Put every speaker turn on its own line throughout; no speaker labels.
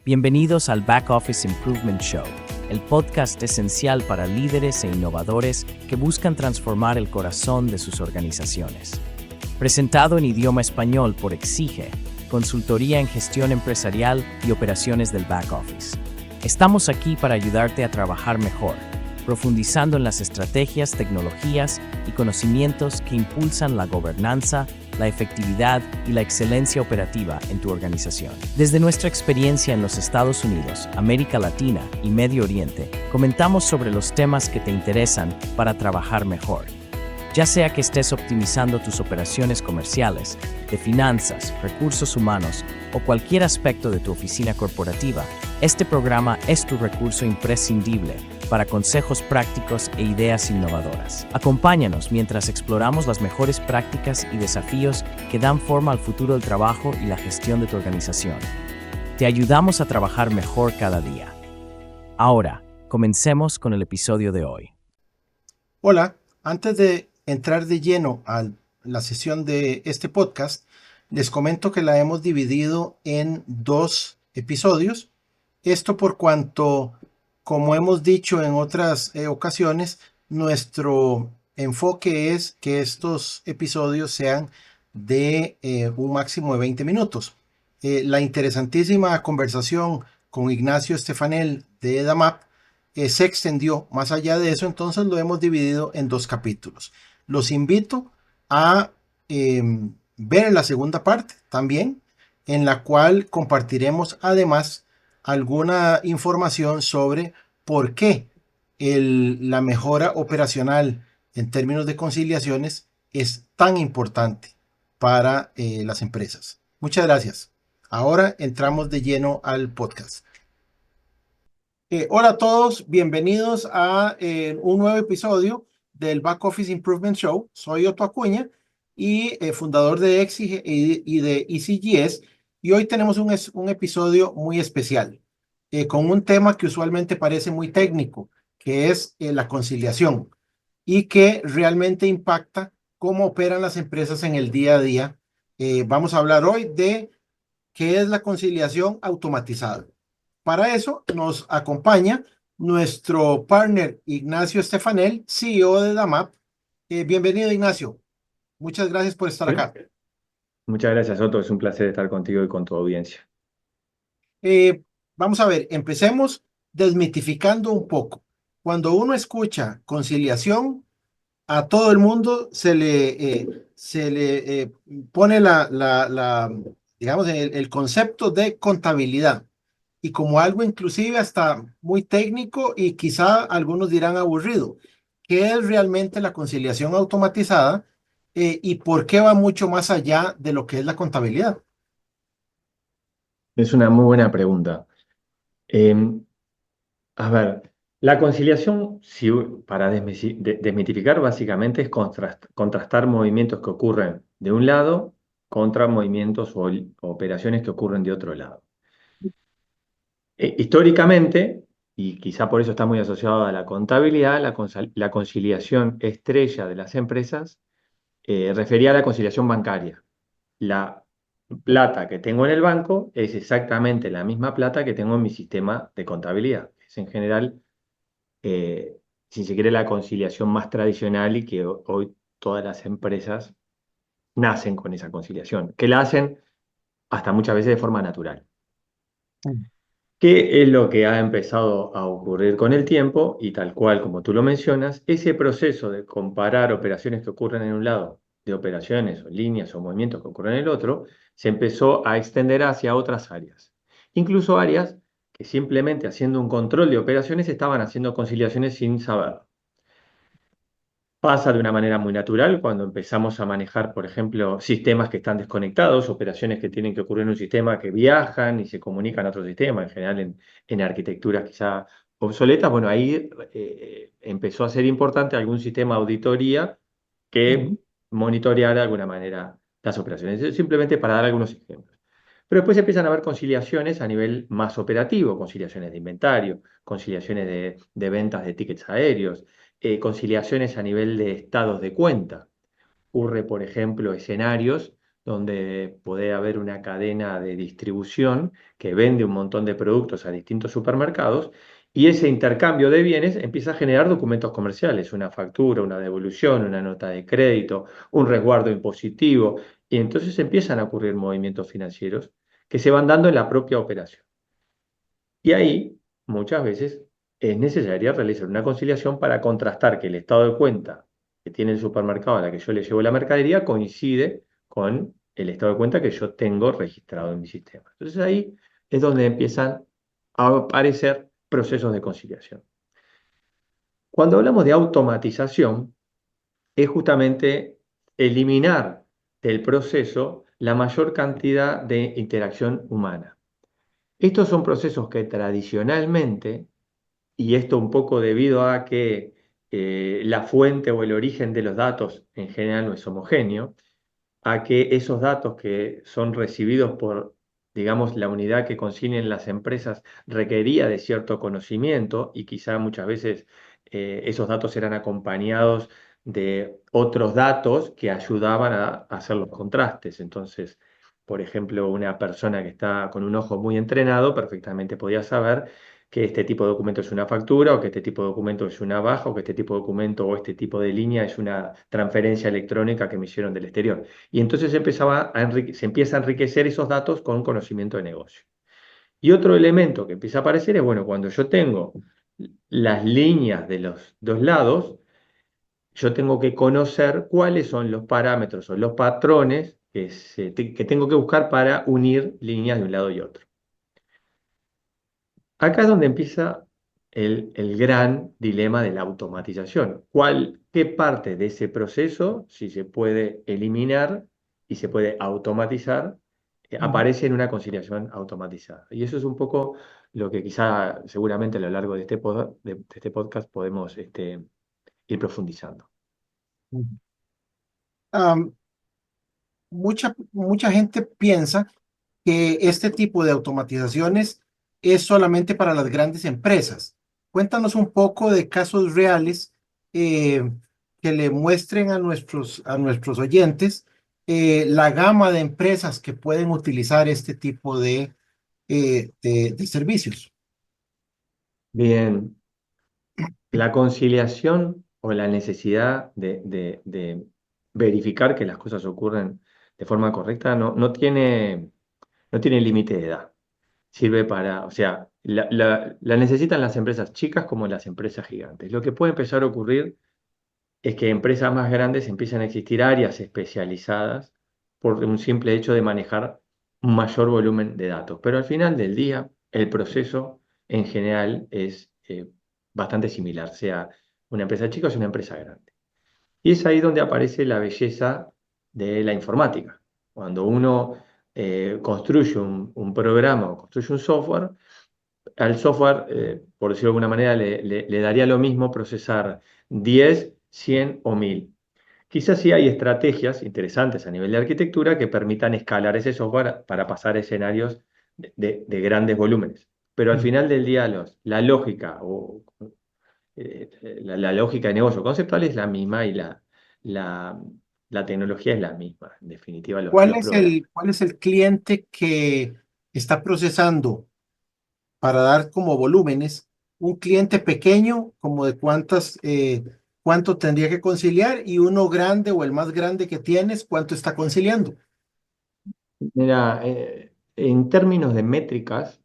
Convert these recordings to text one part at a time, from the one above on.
Bienvenidos al Back Office Improvement Show, el podcast esencial para líderes e innovadores que buscan transformar el corazón de sus organizaciones. Presentado en idioma español por Exige, consultoría en gestión empresarial y operaciones del back office. Estamos aquí para ayudarte a trabajar mejor, profundizando en las estrategias, tecnologías y conocimientos que impulsan la gobernanza, la efectividad y la excelencia operativa en tu organización. Desde nuestra experiencia en los Estados Unidos, América Latina y Medio Oriente, comentamos sobre los temas que te interesan para trabajar mejor. Ya sea que estés optimizando tus operaciones comerciales, de finanzas, recursos humanos o cualquier aspecto de tu oficina corporativa, este programa es tu recurso imprescindible para consejos prácticos e ideas innovadoras. Acompáñanos mientras exploramos las mejores prácticas y desafíos que dan forma al futuro del trabajo y la gestión de tu organización. Te ayudamos a trabajar mejor cada día. Ahora, comencemos con el episodio de hoy.
Hola, antes de entrar de lleno a la sesión de este podcast, les comento que la hemos dividido en 2 episodios. Esto por cuanto, como hemos dicho en otras ocasiones, nuestro enfoque es que estos episodios sean de un máximo de 20 minutos. La interesantísima conversación con Ignacio Stefanel de EDAMAP se extendió más allá de eso, entonces lo hemos dividido en 2 capítulos. Los invito a ver la segunda parte también, en la cual compartiremos además alguna información sobre por qué la mejora operacional en términos de conciliaciones es tan importante para las empresas. Muchas gracias. Ahora entramos de lleno al podcast. Hola a todos, bienvenidos a un nuevo episodio del Back Office Improvement Show. Soy Otto Acuña y fundador de Exige y de ECGS, y hoy tenemos un episodio muy especial con un tema que usualmente parece muy técnico, que es la conciliación, y que realmente impacta cómo operan las empresas en el día a día. Vamos a hablar hoy de qué es la conciliación automatizada. Para eso nos acompaña nuestro partner Ignacio Stefanel, CEO de DAMAP. Bienvenido, Ignacio. Muchas gracias por estar acá.
Muchas gracias, Otto. Es un placer estar contigo y con tu audiencia.
Vamos a ver, empecemos desmitificando un poco. Cuando uno escucha conciliación, a todo el mundo se le pone digamos, el concepto de contabilidad, y como algo inclusive hasta muy técnico y quizá algunos dirán aburrido. ¿Qué es realmente la conciliación automatizada y por qué va mucho más allá de lo que es la contabilidad?
Es una muy buena pregunta. A ver, la conciliación, para desmitificar, básicamente es contrastar movimientos que ocurren de un lado contra movimientos o operaciones que ocurren de otro lado. Históricamente, y quizá por eso está muy asociado a la contabilidad, la conciliación estrella de las empresas refería a la conciliación bancaria. La plata que tengo en el banco es exactamente la misma plata que tengo en mi sistema de contabilidad. Es en general, si se quiere, la conciliación más tradicional y que hoy todas las empresas nacen con esa conciliación, que la hacen hasta muchas veces de forma natural. ¿Qué es lo que ha empezado a ocurrir con el tiempo? Y tal cual como tú lo mencionas, ese proceso de comparar operaciones que ocurren en un lado de operaciones o líneas o movimientos que ocurren en el otro, se empezó a extender hacia otras áreas. Incluso áreas que simplemente haciendo un control de operaciones estaban haciendo conciliaciones sin saber. Pasa de una manera muy natural cuando empezamos a manejar, por ejemplo, sistemas que están desconectados, operaciones que tienen que ocurrir en un sistema que viajan y se comunican a otro sistema, en general en arquitecturas quizá obsoletas. Bueno, ahí empezó a ser importante algún sistema de auditoría que monitoreara de alguna manera las operaciones. Simplemente para dar algunos ejemplos. Pero después empiezan a haber conciliaciones a nivel más operativo, conciliaciones de inventario, conciliaciones de ventas de tickets aéreos, conciliaciones a nivel de estados de cuenta. Ocurre, por ejemplo, escenarios donde puede haber una cadena de distribución que vende un montón de productos a distintos supermercados y ese intercambio de bienes empieza a generar documentos comerciales, una factura, una devolución, una nota de crédito, un resguardo impositivo, y entonces empiezan a ocurrir movimientos financieros que se van dando en la propia operación. Y ahí, muchas veces, es necesaria realizar una conciliación para contrastar que el estado de cuenta que tiene el supermercado a la que yo le llevo la mercadería coincide con el estado de cuenta que yo tengo registrado en mi sistema. Entonces ahí es donde empiezan a aparecer procesos de conciliación. Cuando hablamos de automatización, es justamente eliminar del proceso la mayor cantidad de interacción humana. Estos son procesos que tradicionalmente, y esto un poco debido a que la fuente o el origen de los datos en general no es homogéneo, a que esos datos que son recibidos por, digamos, la unidad que consignen las empresas requería de cierto conocimiento y quizá muchas veces esos datos eran acompañados de otros datos que ayudaban a hacer los contrastes. Entonces, por ejemplo, una persona que está con un ojo muy entrenado perfectamente podía saber que este tipo de documento es una factura, o que este tipo de documento es una baja, o que este tipo de documento o este tipo de línea es una transferencia electrónica que me hicieron del exterior. Y entonces se empieza a enriquecer esos datos con conocimiento de negocio. Y otro elemento que empieza a aparecer es, bueno, cuando yo tengo las líneas de los dos lados, yo tengo que conocer cuáles son los parámetros o los patrones que tengo que buscar para unir líneas de un lado y otro. Acá es donde empieza el gran dilema de la automatización. ¿Qué parte de ese proceso, si se puede eliminar y se puede automatizar,
Ujú.
aparece en una conciliación automatizada? Y eso es un poco lo que quizá seguramente a lo largo de este podcast podemos ir profundizando.
Ujú. Am, mucha gente piensa que este tipo de automatizaciones es solamente para las grandes empresas. Cuéntanos un poco de casos reales eh, que le muestren a nuestros oyentes la gama de empresas que pueden utilizar este tipo de servicios.
Bien, la conciliación o la necesidad de verificar que las cosas ocurren de forma correcta no tiene límite de edad. Sirve para, o sea, la necesitan las empresas chicas como las empresas gigantes. Lo que puede empezar a ocurrir es que empresas más grandes empiezan a existir áreas especializadas por un simple hecho de manejar un mayor volumen de datos. Pero al final del día, el proceso en general es bastante similar, sea una empresa chica o sea una empresa grande. Y es ahí donde aparece la belleza de la informática. Cuando uno construye un programa o construye un software, al software, por decirlo de alguna manera, le daría lo mismo procesar 10, 100 o 1000. Quizás sí hay estrategias interesantes a nivel de arquitectura que permitan escalar ese software para pasar a escenarios de grandes volúmenes. Pero al
Ujú.
final del día, la lógica o la lógica de negocio conceptual es la misma y la, la tecnología es la misma. En definitiva, los programas.
Cuál es el cliente que está procesando para dar como volúmenes? Un cliente pequeño, como de cuánto tendría que conciliar, y uno grande o el más grande que tienes, cuánto está conciliando.
Mira, en términos de métricas,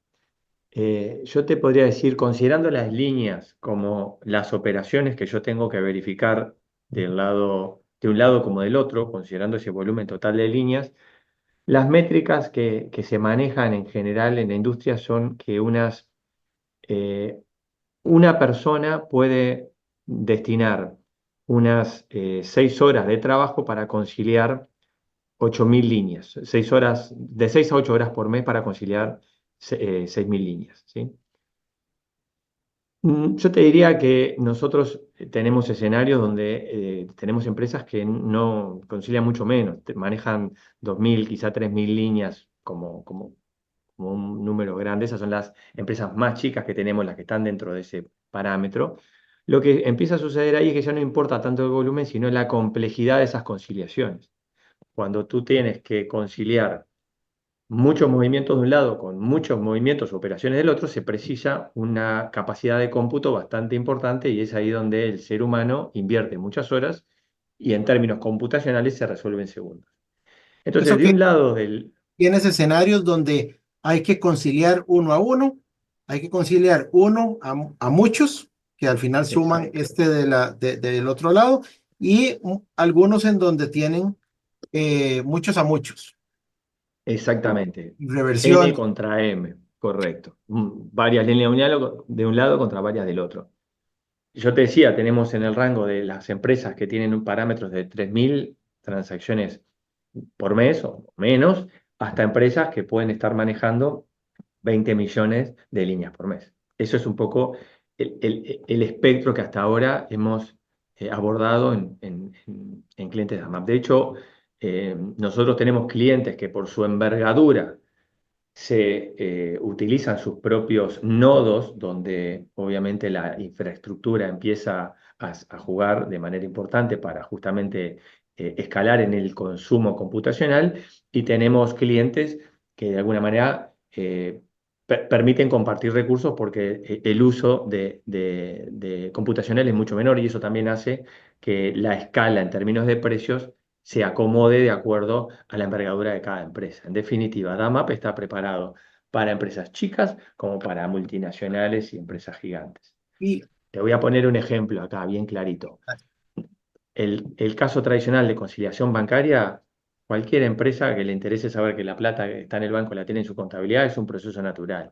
yo te podría decir, considerando las líneas como las operaciones que yo tengo que verificar de un lado como del otro, considerando ese volumen total de líneas, las métricas que se manejan en general en la industria son que eh, una persona puede destinar unas 6 horas de trabajo para conciliar 8.000 líneas, 6 horas, de 6 a 8 horas por mes para conciliar 6.000 líneas, ¿sí? Yo te diría que nosotros tenemos escenarios donde tenemos empresas que no concilian mucho menos, manejan 2.000, quizá 3.000 líneas como un número grande. Esas son las empresas más chicas que tenemos, las que están dentro de ese parámetro. Lo que empieza a suceder ahí es que ya no importa tanto el volumen, sino la complejidad de esas conciliaciones. cuando tú tienes que conciliar muchos movimientos de un lado con muchos movimientos o operaciones del otro, se precisa una capacidad de cómputo bastante importante y es ahí donde el ser humano invierte muchas horas y en términos computacionales se resuelve en segundos. Entonces,
Eso
de
que
un lado del...
tienes escenarios donde hay que conciliar uno a uno, hay que conciliar uno a muchos, que al final suman
Exacto,
este del otro lado, y algunos en donde tienen muchos a muchos,
exactamente. N
reversión.
contra M, correcto. Varias líneas de un lado contra varias del otro. Yo te decía, tenemos en el rango de las empresas que tienen un parámetros de 3.000 transacciones por mes o menos, hasta empresas que pueden estar manejando 20 millones de líneas por mes. Eso es un poco el espectro que hasta ahora hemos abordado en clientes de AMAP. De hecho, nosotros tenemos clientes que por su envergadura se utilizan sus propios nodos, donde obviamente la infraestructura empieza a jugar de manera importante para justamente escalar en el consumo computacional, y tenemos clientes que de alguna manera permiten compartir recursos porque el uso de computacional es mucho menor, y eso también hace que la escala en términos de precios se acomode de acuerdo a la envergadura de cada empresa. En definitiva, DAMAP está preparado para empresas chicas como para multinacionales y empresas gigantes.
Y
Te voy a poner un ejemplo acá, bien clarito. El caso tradicional de conciliación bancaria, cualquier empresa que le interese saber que la plata que está en el banco la tiene en su contabilidad, es un proceso natural.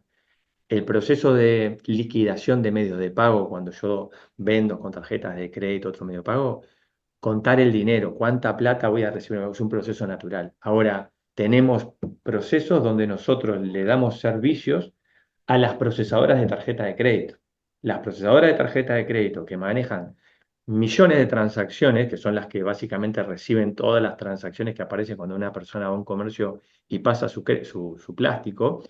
El proceso de liquidación de medios de pago, cuando yo vendo con tarjetas de crédito otro medio de pago, contar el dinero, cuánta plata voy a recibir, es un proceso natural. Ahora, tenemos procesos donde nosotros le damos servicios a las procesadoras de tarjeta de crédito. Las procesadoras de tarjeta de crédito que manejan millones de transacciones, que son las que básicamente reciben todas las transacciones que aparecen cuando una persona va a un comercio y pasa su plástico,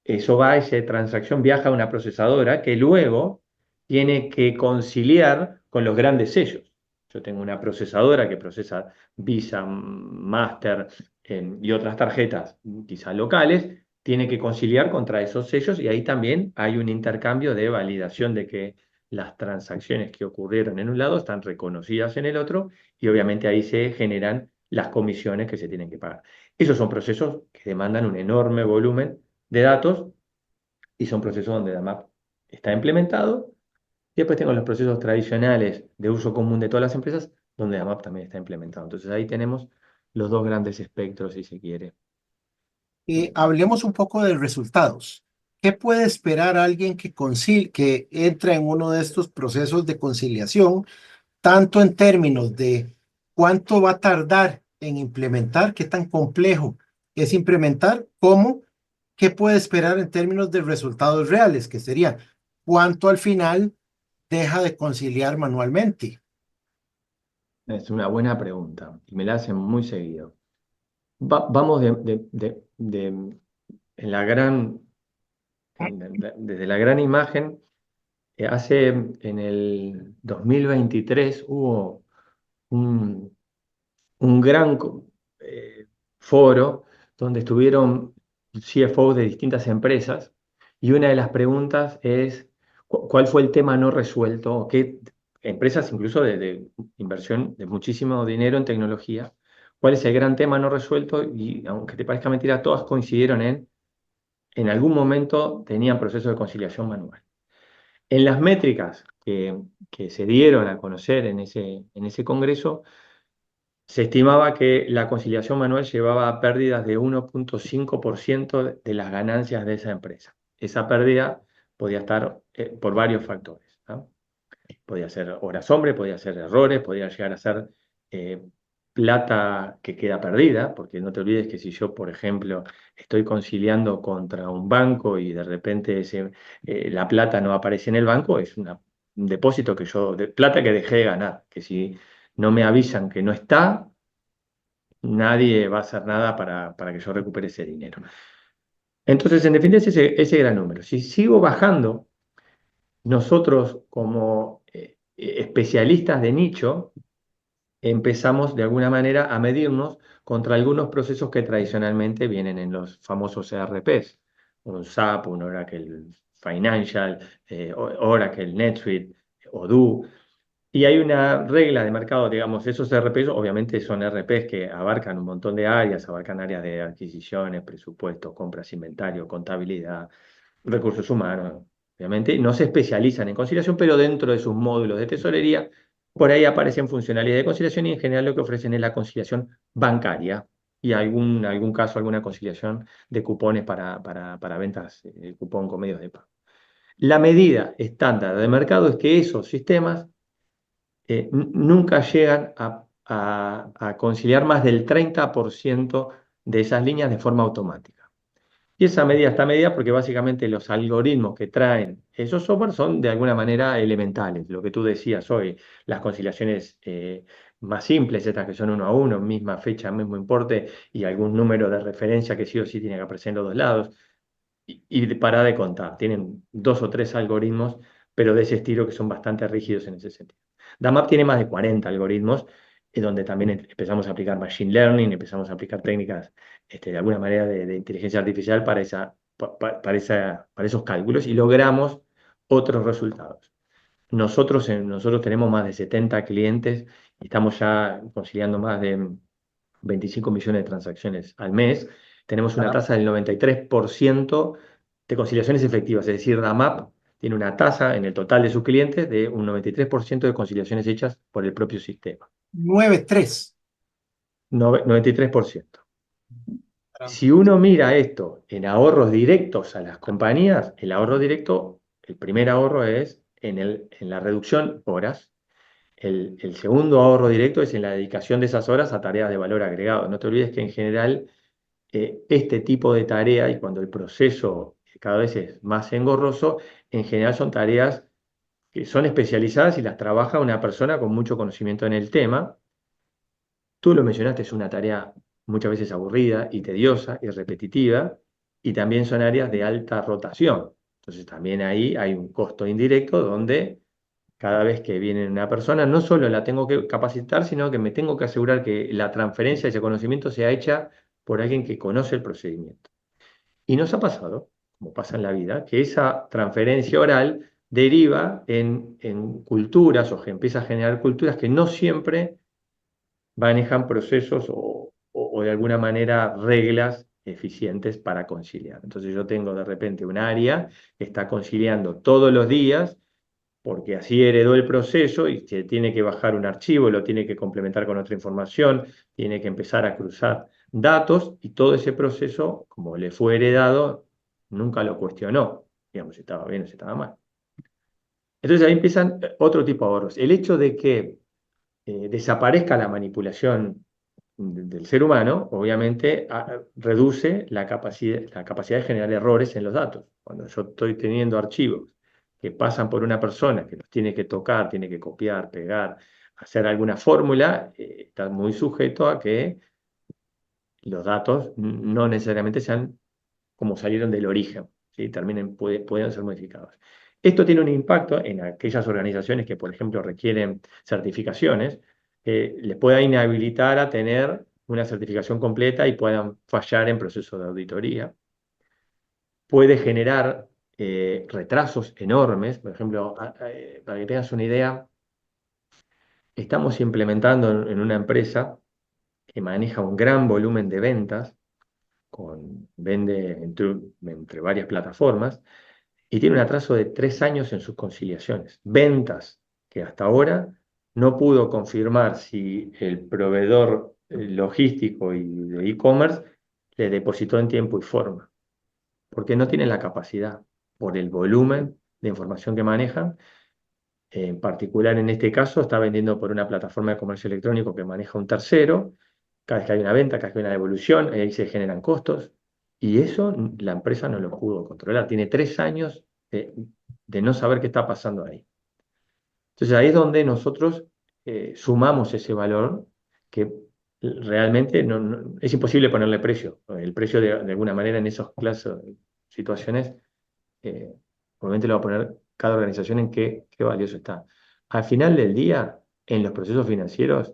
eso va, esa transacción viaja a una procesadora que luego tiene que conciliar con los grandes sellos. Yo tengo una procesadora que procesa Visa, Master y otras tarjetas, quizá locales, tiene que conciliar contra esos sellos, y ahí también hay un intercambio de validación de que las transacciones que ocurrieron en un lado están reconocidas en el otro, y obviamente ahí se generan las comisiones que se tienen que pagar. Esos son procesos que demandan un enorme volumen de datos, y son procesos donde DAMAP está implementado. Y después tengo los procesos tradicionales de uso común de todas las empresas, donde DAMAP también está implementado. Entonces ahí tenemos los dos grandes espectros, si se quiere.
hablemos un poco de resultados. ¿Qué puede esperar alguien que entra en uno de estos procesos de conciliación, tanto en términos de cuánto va a tardar en implementar, qué tan complejo es implementar, como qué puede esperar en términos de resultados reales, que sería cuánto al final deja de conciliar manualmente?
Es una buena pregunta y me la hacen muy seguido. Vamos en la gran, desde la gran imagen. En el 2023 hubo un, un gran foro donde estuvieron CFOs de distintas empresas, y una de las preguntas es cuál fue el tema no resuelto, qué empresas incluso de inversión de muchísimo dinero en tecnología, cuál es el gran tema no resuelto, y aunque te parezca mentira, todas coincidieron en algún momento tenían proceso de conciliación manual. En las métricas que se dieron a conocer en ese congreso, se estimaba que la conciliación manual llevaba a pérdidas de 1,5% de las ganancias de esa empresa. Esa pérdida podía estar por varios factores, ¿no? Podía ser horas hombre, podía ser errores, podía llegar a ser eh, plata que queda perdida, porque no te olvides que si yo, por ejemplo, estoy conciliando contra un banco y de repente la plata no aparece en el banco, es un depósito de plata que dejé de ganar, que si no me avisan que no está, nadie va a hacer nada para que yo recupere ese dinero. Entonces, en definitiva, es ese gran número. Si sigo bajando, nosotros como especialistas de nicho, empezamos de alguna manera a medirnos contra algunos procesos que tradicionalmente vienen en los famosos ERPs, un SAP, un Oracle Financial, Oracle, NetSuite, Odoo. Y hay una regla de mercado, digamos, esos ERPs obviamente son ERPs que abarcan un montón de áreas, abarcan áreas de adquisiciones, presupuestos, compras, inventario, contabilidad, recursos humanos, obviamente. No se especializan en conciliación, pero dentro de sus módulos de tesorería, por ahí aparecen funcionalidades de conciliación y en general lo que ofrecen es la conciliación bancaria y algún caso, alguna conciliación de cupones para ventas, cupón con medios de pago. La medida estándar de mercado es que esos sistemas nunca llegan a conciliar más del 30% de esas líneas de forma automática. Y esa medida está medida porque básicamente los algoritmos que traen esos software son de alguna manera elementales. Lo que tú decías hoy, las conciliaciones más simples, estas que son uno a uno, misma fecha, mismo importe y algún número de referencia que sí o sí tiene que aparecer en los dos lados. Y para de contar, tienen 2 o 3 algoritmos, pero de ese estilo que son bastante rígidos en ese sentido. DAMAP tiene más de 40 algoritmos, donde también empezamos a aplicar machine learning, empezamos a aplicar técnicas de alguna manera de inteligencia artificial para esos cálculos y logramos otros resultados. Nosotros tenemos más de 70 clientes y estamos ya conciliando más de 25 millones de transacciones al mes. Tenemos una tasa del 93% de conciliaciones efectivas, es decir, DAMAP tiene una tasa en el total de sus clientes de un 93% de conciliaciones hechas por el propio sistema.
9,3.
93%.
Caramba.
Si uno mira esto en ahorros directos a las compañías, el ahorro directo, el primer ahorro es en la reducción horas. El segundo ahorro directo es en la dedicación de esas horas a tareas de valor agregado. No te olvides que en general este tipo de tarea, y cuando el proceso cada vez es más engorroso, en general son tareas que son especializadas y las trabaja una persona con mucho conocimiento en el tema. Tú lo mencionaste, es una tarea muchas veces aburrida y tediosa y repetitiva, y también son áreas de alta rotación. Entonces también ahí hay un costo indirecto donde cada vez que viene una persona, no solo la tengo que capacitar, sino que me tengo que asegurar que la transferencia de ese conocimiento sea hecha por alguien que conoce el procedimiento. Y nos ha pasado, como pasa en la vida, que esa transferencia oral deriva en culturas o que empieza a generar culturas que no siempre manejan procesos o de alguna manera reglas eficientes para conciliar. Entonces yo tengo de repente un área que está conciliando todos los días porque así heredó el proceso y se tiene que bajar un archivo, lo tiene que complementar con otra información, tiene que empezar a cruzar datos y todo ese proceso, como le fue heredado, nunca lo cuestionó, digamos, si estaba bien o si estaba mal. Entonces ahí empiezan otro tipo de ahorros. El hecho de que desaparezca la manipulación del ser humano, obviamente reduce la capacidad de generar errores en los datos. Cuando yo estoy teniendo archivos que pasan por una persona que los tiene que tocar, tiene que copiar, pegar, hacer alguna fórmula, está muy sujeto a que los datos no necesariamente sean como salieron del origen, ¿sí? Pueden ser modificados. Esto tiene un impacto en aquellas organizaciones que, por ejemplo, requieren certificaciones, les pueda inhabilitar a tener una certificación completa y puedan fallar en procesos de auditoría. Puede generar retrasos enormes. Por ejemplo, para que tengas una idea, estamos implementando en una empresa que maneja un gran volumen de ventas, vende entre varias plataformas, y tiene un atraso de 3 años en sus conciliaciones. Ventas que hasta ahora no pudo confirmar si el proveedor logístico y de e-commerce le depositó en tiempo y forma, porque no tienen la capacidad por el volumen de información que manejan. En particular, en este caso, está vendiendo por una plataforma de comercio electrónico que maneja un tercero. Cada vez que hay una venta, cada vez que hay una devolución, ahí se generan costos. Y eso la empresa no lo pudo controlar. Tiene 3 años de no saber qué está pasando ahí. Entonces ahí es donde nosotros sumamos ese valor que realmente es imposible ponerle precio. El precio de alguna manera en esas situaciones, obviamente lo va a poner cada organización en qué valioso está. Al final del día, en los procesos financieros,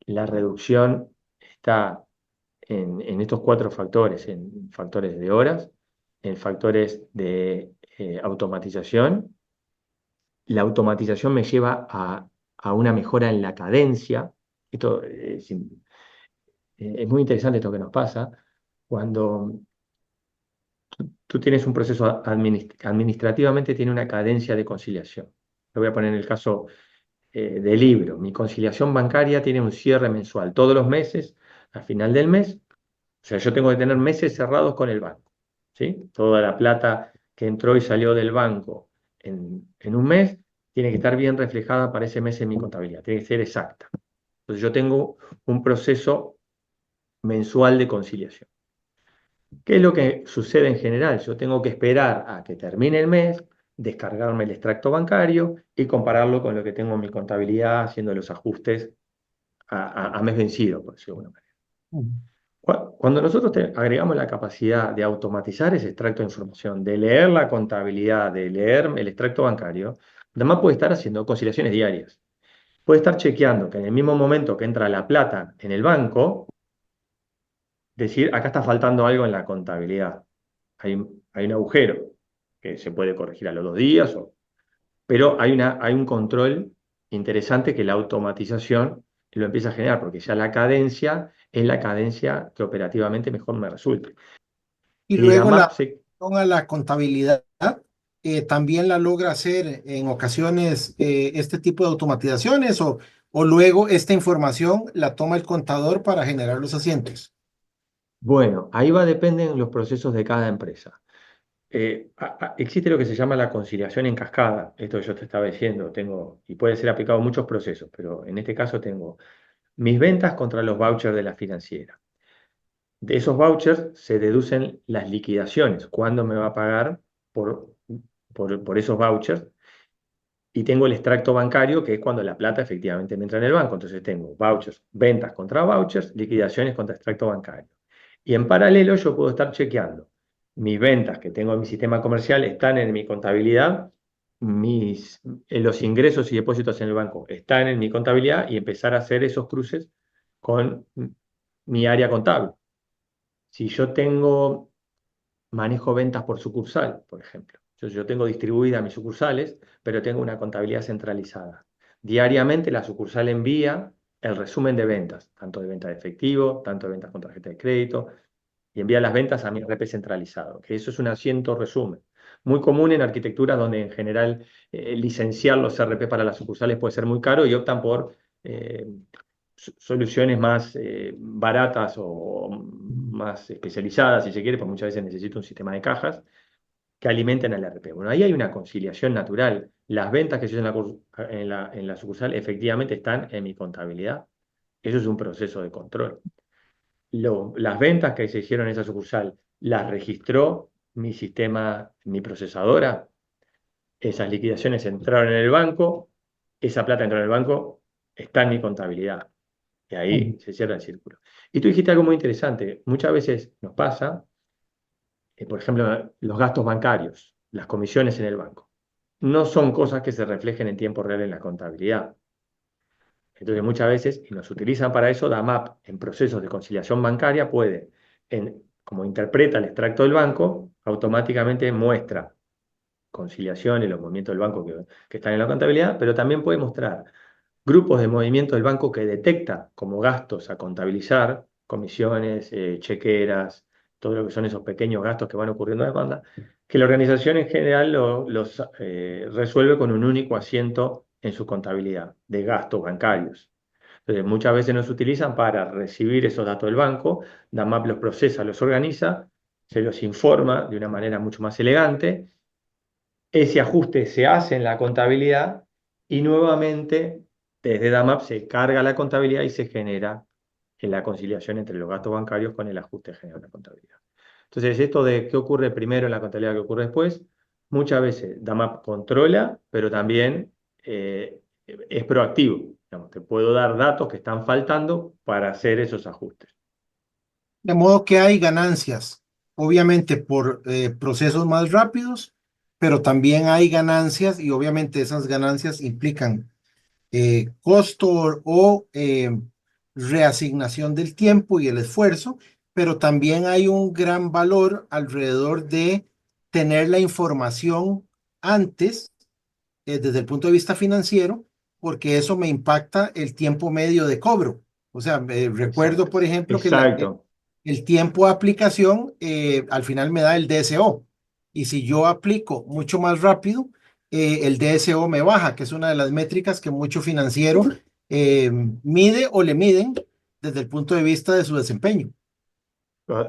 la reducción está en estos 4 factores, en factores de horas, en factores de automatización. La automatización me lleva a una mejora en la cadencia. Esto es muy interesante esto que nos pasa cuando tú tienes un proceso administrativamente, tiene una cadencia de conciliación. Lo voy a poner en el caso del libro. Mi conciliación bancaria tiene un cierre mensual todos los meses, al final del mes. O sea, yo tengo que tener meses cerrados con el banco, ¿sí? Toda la plata que entró y salió del banco en un mes tiene que estar bien reflejada para ese mes en mi contabilidad, tiene que ser exacta. Entonces yo tengo un proceso mensual de conciliación. ¿Qué es lo que sucede en general? Yo tengo que esperar a que termine el mes, descargarme el extracto bancario y compararlo con lo que tengo en mi contabilidad, haciendo los ajustes a mes vencido, por decirlo de alguna manera. Cuando nosotros agregamos la capacidad de automatizar ese extracto de información, de leer la contabilidad, de leer el extracto bancario, además puede estar haciendo conciliaciones diarias. Puede estar chequeando que en el mismo momento que entra la plata en el banco, decir, acá está faltando algo en la contabilidad. Hay un agujero que se puede corregir a los 2 días, pero hay un control interesante que la automatización lo empieza a generar, porque ya la cadencia es la cadencia que operativamente mejor me resulta.
Y
Y
luego
DAMAP
la a la contabilidad también la logra hacer en ocasiones este tipo de automatizaciones o luego esta información la toma el contador para generar los asientos.
bueno, ahí va, dependen los procesos de cada empresa. Existe lo que se llama la conciliación en cascada, esto que yo te estaba diciendo, y puede ser aplicado a muchos procesos, pero en este caso tengo mis ventas contra los vouchers de la financiera. De esos vouchers se deducen las liquidaciones, cuándo me va a pagar por esos vouchers, y tengo el extracto bancario, que es cuando la plata efectivamente me entra en el banco. Entonces tengo vouchers, ventas contra vouchers, liquidaciones contra extracto bancario. Y en paralelo yo puedo estar chequeando mis ventas que tengo en mi sistema comercial están en mi contabilidad, los ingresos y depósitos en el banco están en mi contabilidad y empezar a hacer esos cruces con mi área contable. Si yo manejo ventas por sucursal, por ejemplo. Yo tengo distribuidas mis sucursales, pero tengo una contabilidad centralizada. Diariamente la sucursal envía el resumen de ventas, tanto de venta de efectivo, tanto de ventas con tarjeta de crédito, y envía las ventas a mi RP centralizado, que eso es un asiento resumen. Muy común en arquitecturas donde en general licenciar los RP para las sucursales puede ser muy caro y optan por soluciones más baratas o más especializadas, si se quiere, porque muchas veces necesito un sistema de cajas que alimenten al RP. Bueno, ahí hay una conciliación natural. Las ventas que se hacen en la sucursal efectivamente están en mi contabilidad. Eso es un proceso de control. Las ventas que se hicieron en esa sucursal las registró mi sistema, mi procesadora. Esas liquidaciones entraron en el banco, esa plata entró en el banco, está en mi contabilidad. Y ahí se cierra el círculo. Y tú dijiste algo muy interesante. Muchas veces nos pasa, por ejemplo, los gastos bancarios, las comisiones en el banco. No son cosas que se reflejen en tiempo real en la contabilidad. Entonces, muchas veces, y nos utilizan para eso, DAMAP en procesos de conciliación bancaria puede, como interpreta el extracto del banco, automáticamente muestra conciliación y los movimientos del banco que están en la contabilidad, pero también puede mostrar grupos de movimiento del banco que detecta como gastos a contabilizar, comisiones, chequeras, todo lo que son esos pequeños gastos que van ocurriendo a demanda, que la organización en general los resuelve con un único asiento en su contabilidad de gastos bancarios. Entonces, muchas veces nos utilizan para recibir esos datos del banco, DAMAP los procesa, los organiza, se los informa de una manera mucho más elegante, ese ajuste se hace en la contabilidad y nuevamente desde DAMAP se carga la contabilidad y se genera en la conciliación entre los gastos bancarios con el ajuste generado en la contabilidad. Entonces, esto de qué ocurre primero en la contabilidad, qué ocurre después, muchas veces DAMAP controla, pero también es proactivo. Digamos, te puedo dar datos que están faltando para hacer esos ajustes.
De modo que hay ganancias, obviamente por procesos más rápidos, pero también hay ganancias y obviamente esas ganancias implican costo o reasignación del tiempo y el esfuerzo, pero también hay un gran valor alrededor de tener la información antes, desde el punto de vista financiero, porque eso me impacta el tiempo medio de cobro. O sea, recuerdo,
Exacto,
por ejemplo, que
exacto.
el tiempo de aplicación al final me da el DSO. Y si yo aplico mucho más rápido, el DSO me baja, que es una de las métricas que mucho financiero mide o le miden desde el punto de vista de su desempeño.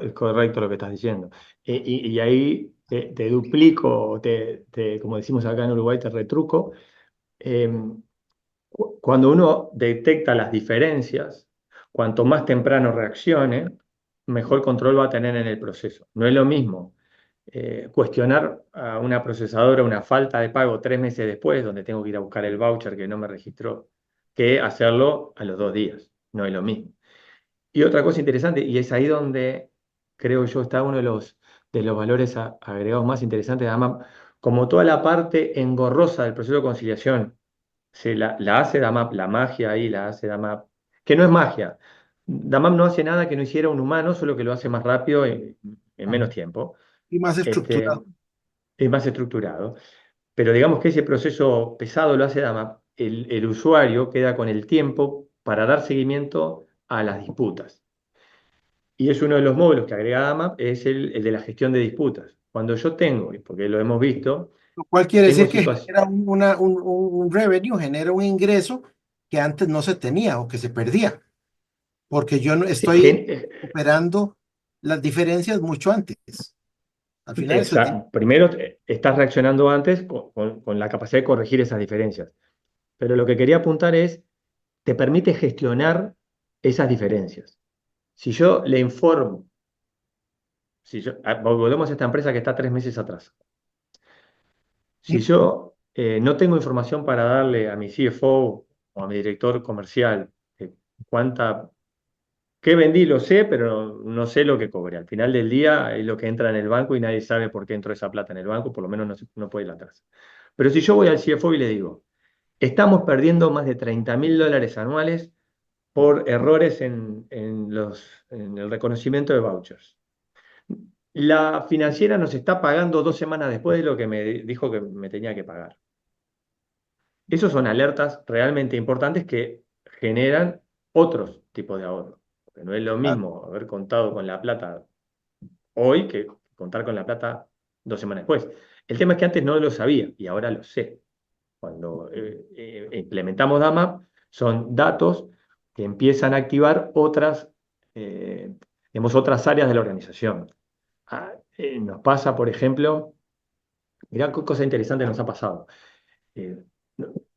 Es correcto lo que estás diciendo. Y ahí te duplico, como decimos acá en Uruguay, te retruco. Eh, Cuando uno detecta las diferencias, cuanto más temprano reaccione, mejor control va a tener en el proceso. No es lo mismo cuestionar a una procesadora una falta de pago 3 meses después, donde tengo que ir a buscar el voucher que no me registró, que hacerlo a los 2 días. No es lo mismo. Y otra cosa interesante, y es ahí donde creo yo está uno de los valores agregados más interesantes de AMAP, como toda la parte engorrosa del proceso de conciliación la hace DAMAP, la magia ahí la hace DAMAP, que no es magia. DAMAP no hace nada que no hiciera un humano, solo que lo hace más rápido y en
Ajá.
menos tiempo,
Y más
este,
estructurado.
es más estructurado. Pero digamos que ese proceso pesado lo hace DAMAP, el usuario queda con el tiempo para dar seguimiento a las disputas. Y es uno de los módulos que agrega DAMAP, es el de la gestión de disputas. Cuando yo tengo, porque lo hemos visto,
Lo cual quiere
tengo
decir que
situaciones.
genera un revenue, genera un ingreso que antes no se tenía o que se perdía, porque yo no estoy operando las diferencias mucho antes. Al final eso es
Exacto. Primero, estás reaccionando antes con la capacidad de corregir esas diferencias. Pero lo que quería apuntar es, te permite gestionar esas diferencias. Si yo le informo, volvemos a esta empresa que está 3 meses atrás. Si yo no tengo información para darle a mi CFO o a mi director comercial cuánta, qué vendí, lo sé, pero no sé lo que cobré. Al final del día es lo que entra en el banco y nadie sabe por qué entró esa plata en el banco, por lo menos no puede ir atrás. Pero si yo voy al CFO y le digo, estamos perdiendo más de $30.000 anuales por errores en el reconocimiento de vouchers. La financiera nos está pagando 2 semanas después de lo que me dijo que me tenía que pagar. Esos son alertas realmente importantes que generan otros tipos de ahorro. Porque no es lo
claro.
mismo haber contado con la plata hoy que contar con la plata 2 semanas después. El tema es que antes no lo sabía y ahora lo sé. Cuando implementamos DAMAP, son datos que empiezan a activar eh, otras áreas de la organización. Nos pasa, por ejemplo, mirá qué cosa interesante nos ha pasado. Eh,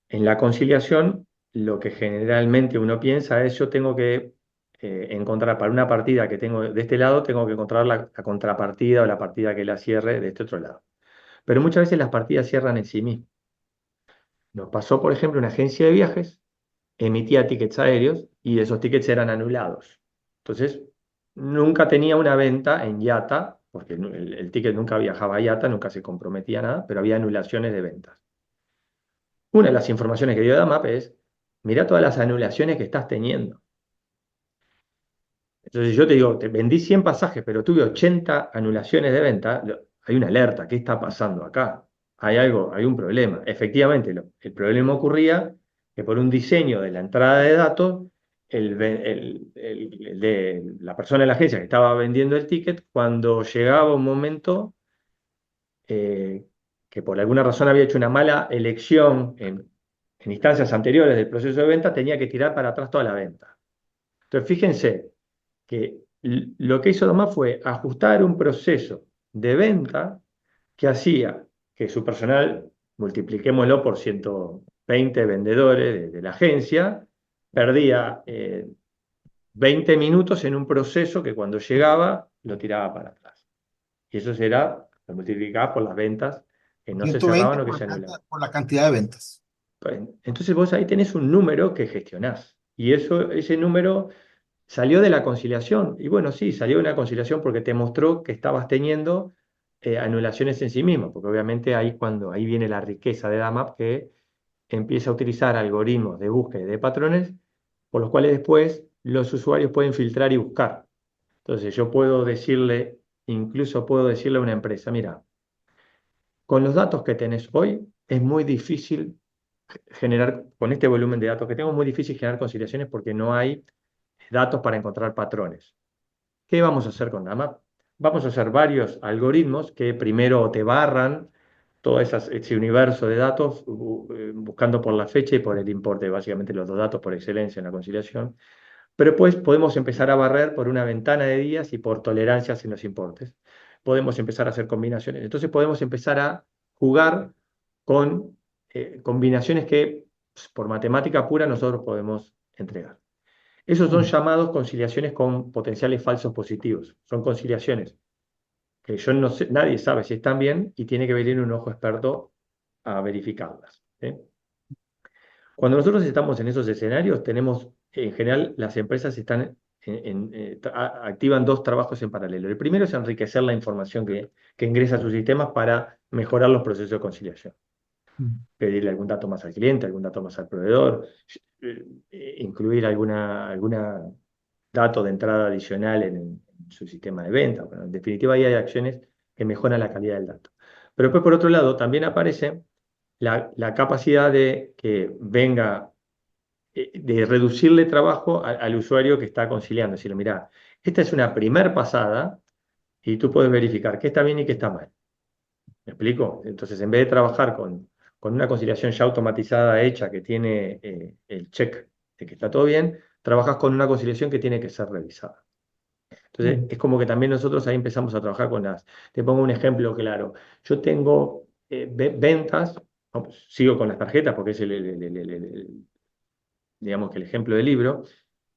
en la conciliación, lo que generalmente uno piensa es yo tengo que encontrar para una partida que tengo de este lado, tengo que encontrar la contrapartida o la partida que la cierre de este otro lado. Pero muchas veces las partidas cierran en sí mismas. Nos pasó, por ejemplo, una agencia de viajes emitía tickets aéreos y esos tickets eran anulados. Entonces, nunca tenía una venta en IATA, porque el ticket nunca viajaba a IATA, nunca se comprometía a nada, pero había anulaciones de ventas. Una de las informaciones que dio DAMAP es, mira todas las anulaciones que estás teniendo. Entonces yo te digo, te vendí 100 pasajes, pero tuve 80 anulaciones de venta, hay una alerta, ¿qué está pasando acá? Hay algo, hay un problema. Efectivamente, el problema ocurría que por un diseño de la entrada de datos, la persona de la agencia que estaba vendiendo el ticket, cuando llegaba un momento eh, que por alguna razón había hecho una mala elección en instancias anteriores del proceso de venta, tenía que tirar para atrás toda la venta. Entonces, fíjense que lo que hizo Domás fue ajustar un proceso de venta que hacía que su personal, multipliquémoslo por 120 vendedores de la agencia, perdía 20 minutos en un proceso que cuando llegaba lo tiraba para atrás. Y eso será, lo multiplicaba por las ventas que no se
120
cerraban o que se anulaban.
por la cantidad de ventas.
Pues, entonces vos ahí tenés un número que gestionás. Y ese número salió de la conciliación. Y bueno, sí, salió de una conciliación porque te mostró que estabas teniendo anulaciones en sí mismo. Porque obviamente ahí viene la riqueza de DAMAP que empieza a utilizar algoritmos de búsqueda de patrones, por los cuales después los usuarios pueden filtrar y buscar. Entonces yo incluso puedo decirle a una empresa, mira, con los datos que tenés hoy, es muy difícil con este volumen de datos que tengo, es muy difícil generar conciliaciones porque no hay datos para encontrar patrones. ¿Qué vamos a hacer con DAMAP? Vamos a hacer varios algoritmos que primero te barran todo ese universo de datos, buscando por la fecha y por el importe, básicamente los dos datos por excelencia en la conciliación. Pero pues podemos empezar a barrer por una ventana de días y por tolerancias en los importes. Podemos empezar a hacer combinaciones. Entonces podemos empezar a jugar con combinaciones que por matemática pura nosotros podemos entregar. Esos son llamados conciliaciones con potenciales falsos positivos. Son conciliaciones que yo no sé, nadie sabe si están bien y tiene que venir un ojo experto a verificarlas. Cuando nosotros estamos en esos escenarios, en general, las empresas activan dos trabajos en paralelo. El primero es enriquecer la información que ingresa a sus sistemas para mejorar los procesos de conciliación. Pedirle algún dato más al cliente, algún dato más al proveedor, incluir alguna dato de entrada adicional en su sistema de venta. Bueno, en definitiva, ahí hay acciones que mejoran la calidad del dato. Pero después, por otro lado, también aparece la capacidad de que venga, de reducirle trabajo al usuario que está conciliando. Decirle, mira, esta es una primer pasada y tú puedes verificar qué está bien y qué está mal. ¿Me explico? Entonces, en vez de trabajar con una conciliación ya automatizada, hecha, que tiene el check de que está todo bien, trabajas con una conciliación que tiene que ser revisada. Entonces, es como que también nosotros ahí empezamos a trabajar con Te pongo un ejemplo claro. Yo tengo ventas, sigo con las tarjetas porque es digamos que el ejemplo del libro.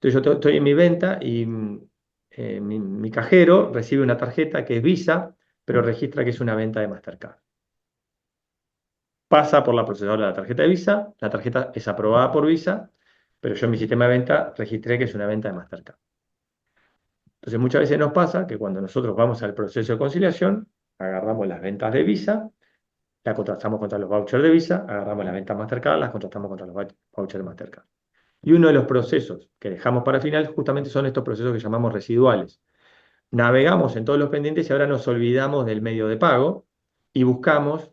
Entonces, yo estoy en mi venta y mi cajero recibe una tarjeta que es Visa, pero registra que es una venta de Mastercard. Pasa por la procesadora de la tarjeta de Visa, la tarjeta es aprobada por Visa, pero yo en mi sistema de venta registré que es una venta de Mastercard. Entonces muchas veces nos pasa que cuando nosotros vamos al proceso de conciliación, agarramos las ventas de Visa, la contrastamos contra los vouchers de Visa, agarramos las ventas Mastercard, las contrastamos contra los vouchers de Mastercard. Y uno de los procesos que dejamos para final justamente son estos procesos que llamamos residuales. Navegamos en todos los pendientes y ahora nos olvidamos del medio de pago y buscamos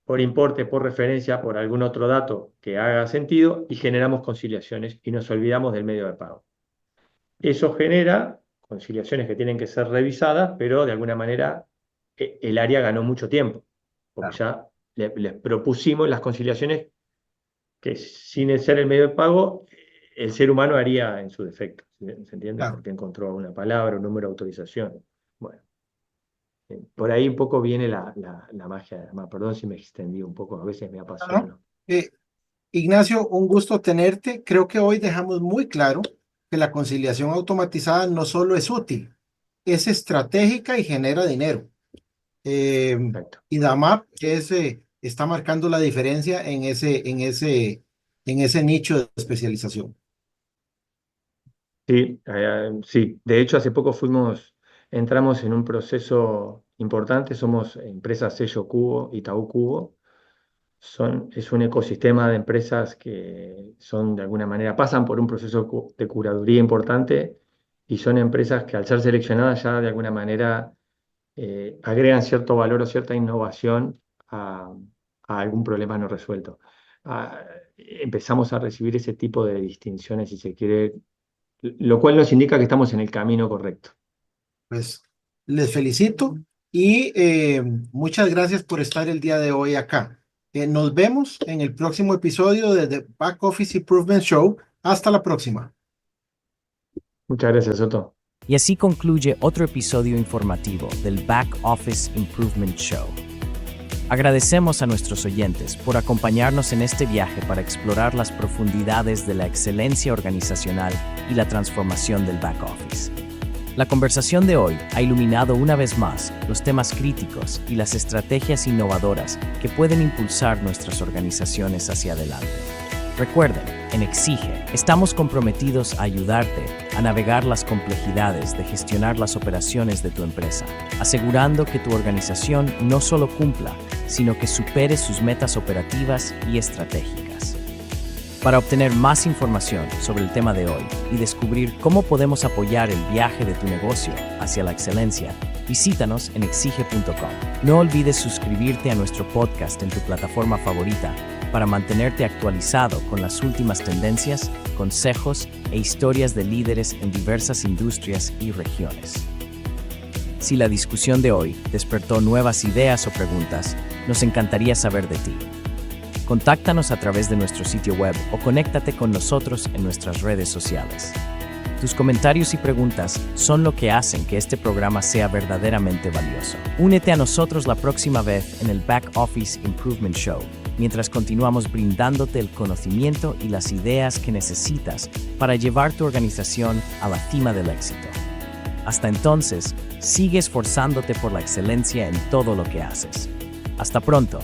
por importe, por referencia, por algún otro dato que haga sentido y generamos conciliaciones y nos olvidamos del medio de pago. Eso genera conciliaciones que tienen que ser revisadas, pero de alguna manera el área ganó mucho tiempo, porque ya les propusimos las conciliaciones que sin ser el medio de pago, el ser humano haría en su defecto. ¿Se entiende?
Claro.
Porque encontró una palabra, un número de autorización. Bueno. Por ahí un poco viene la magia. Perdón si me extendí un poco, a veces me apasiona.
Ignacio, un gusto tenerte. Creo que hoy dejamos muy claro que la conciliación automatizada no solo es útil, es estratégica y genera dinero. Y DAMAP está marcando la diferencia en ese nicho de especialización.
Sí, sí. De hecho, hace poco entramos en un proceso importante, somos empresa sello Cubo, Itaú Cubo. Es un ecosistema de empresas que son de alguna manera, pasan por un proceso de curaduría importante y son empresas que al ser seleccionadas ya de alguna manera agregan cierto valor o cierta innovación a algún problema no resuelto. Empezamos a recibir ese tipo de distinciones, si se quiere, lo cual nos indica que estamos en el camino correcto.
Pues les felicito y muchas gracias por estar el día de hoy acá. Nos vemos en el próximo episodio de The Back Office Improvement Show. Hasta la próxima.
Muchas gracias, Soto.
Y así concluye otro episodio informativo del Back Office Improvement Show. Agradecemos a nuestros oyentes por acompañarnos en este viaje para explorar las profundidades de la excelencia organizacional y la transformación del back office. La conversación de hoy ha iluminado una vez más los temas críticos y las estrategias innovadoras que pueden impulsar nuestras organizaciones hacia adelante. Recuerden, en Exige, estamos comprometidos a ayudarte a navegar las complejidades de gestionar las operaciones de tu empresa, asegurando que tu organización no solo cumpla, sino que supere sus metas operativas y estratégicas. Para obtener más información sobre el tema de hoy y descubrir cómo podemos apoyar el viaje de tu negocio hacia la excelencia, visítanos en exige.com. No olvides suscribirte a nuestro podcast en tu plataforma favorita para mantenerte actualizado con las últimas tendencias, consejos e historias de líderes en diversas industrias y regiones. Si la discusión de hoy despertó nuevas ideas o preguntas, nos encantaría saber de ti. Contáctanos a través de nuestro sitio web o conéctate con nosotros en nuestras redes sociales. Tus comentarios y preguntas son lo que hacen que este programa sea verdaderamente valioso. Únete a nosotros la próxima vez en el Back Office Improvement Show, mientras continuamos brindándote el conocimiento y las ideas que necesitas para llevar tu organización a la cima del éxito. Hasta entonces, sigue esforzándote por la excelencia en todo lo que haces. Hasta pronto.